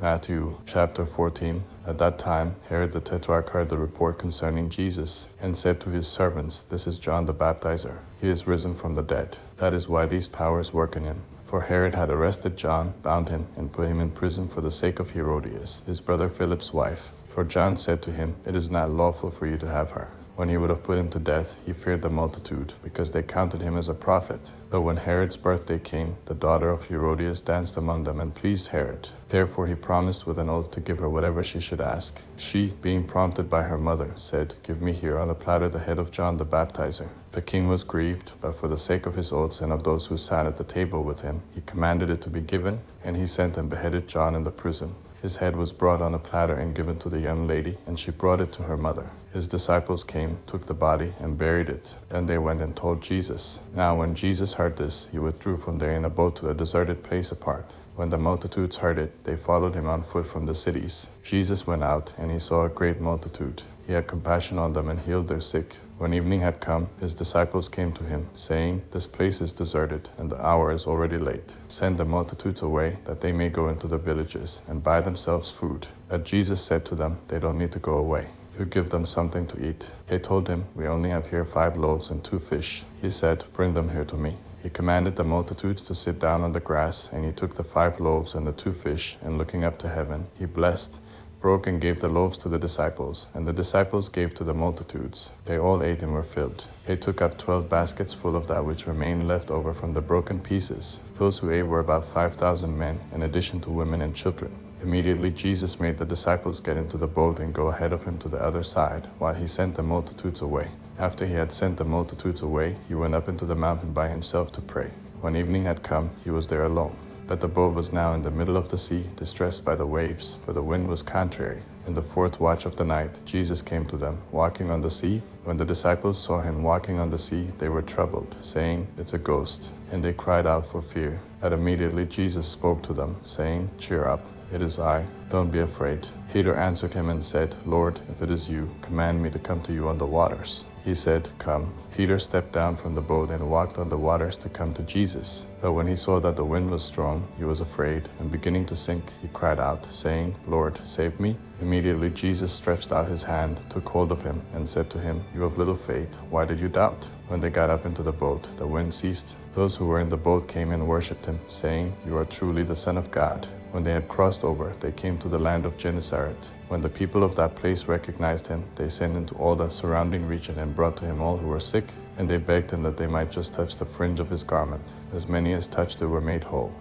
Matthew chapter 14. At that time, Herod the Tetrarch heard the report concerning Jesus, and said to his servants, This is John the Baptizer. He is risen from the dead. That is why these powers work in him. For Herod had arrested John, bound him, and put him in prison for the sake of Herodias, his brother Philip's wife. For John said to him, It is not lawful for you to have her. When he would have put him to death, he feared the multitude, because they counted him as a prophet. But when Herod's birthday came, the daughter of Herodias danced among them and pleased Herod. Therefore he promised with an oath to give her whatever she should ask. She, being prompted by her mother, said, Give me here on a platter the head of John the Baptizer. The king was grieved, but for the sake of his oaths and of those who sat at the table with him, he commanded it to be given, and he sent and beheaded John in the prison. His head was brought on a platter and given to the young lady, and she brought it to her mother. His disciples came, took the body, and buried it. Then they went and told Jesus. Now when Jesus heard this, he withdrew from there in a boat to a deserted place apart. When the multitudes heard it, they followed him on foot from the cities. Jesus went out, and he saw a great multitude. He had compassion on them and healed their sick. When evening had come, his disciples came to him, saying, This place is deserted, and the hour is already late. Send the multitudes away, that they may go into the villages, and buy themselves food. But Jesus said to them, They don't need to go away. You give them something to eat. They told him, We only have here 5 loaves and 2 fish. He said, Bring them here to me. He commanded the multitudes to sit down on the grass, and he took the 5 loaves and the 2 fish, and looking up to heaven, he blessed, broke and gave the loaves to the disciples, and the disciples gave to the multitudes. They all ate and were filled. They took up 12 baskets full of that which remained left over from the broken pieces. Those who ate were about 5,000 men, in addition to women and children. Immediately Jesus made the disciples get into the boat and go ahead of him to the other side, while he sent the multitudes away. After he had sent the multitudes away, he went up into the mountain by himself to pray. When evening had come, he was there alone. But the boat was now in the middle of the sea, distressed by the waves, for the wind was contrary. In the 4th watch of the night, Jesus came to them, walking on the sea. When the disciples saw him walking on the sea, they were troubled, saying, It's a ghost. And they cried out for fear. But immediately Jesus spoke to them, saying, Cheer up. It is I. Don't be afraid. Peter answered him and said, Lord, if it is you, command me to come to you on the waters. He said, Come. Peter stepped down from the boat and walked on the waters to come to Jesus. But when he saw that the wind was strong, he was afraid, and beginning to sink, he cried out, saying, Lord, save me. Immediately Jesus stretched out his hand, took hold of him, and said to him, You have little faith, why did you doubt? When they got up into the boat, the wind ceased. Those who were in the boat came and worshipped him, saying, You are truly the Son of God. When they had crossed over, they came to the land of Gennesaret. When the people of that place recognized him, they sent into all the surrounding region and brought to him all who were sick, and they begged him that they might just touch the fringe of his garment. As many as touched it were made whole.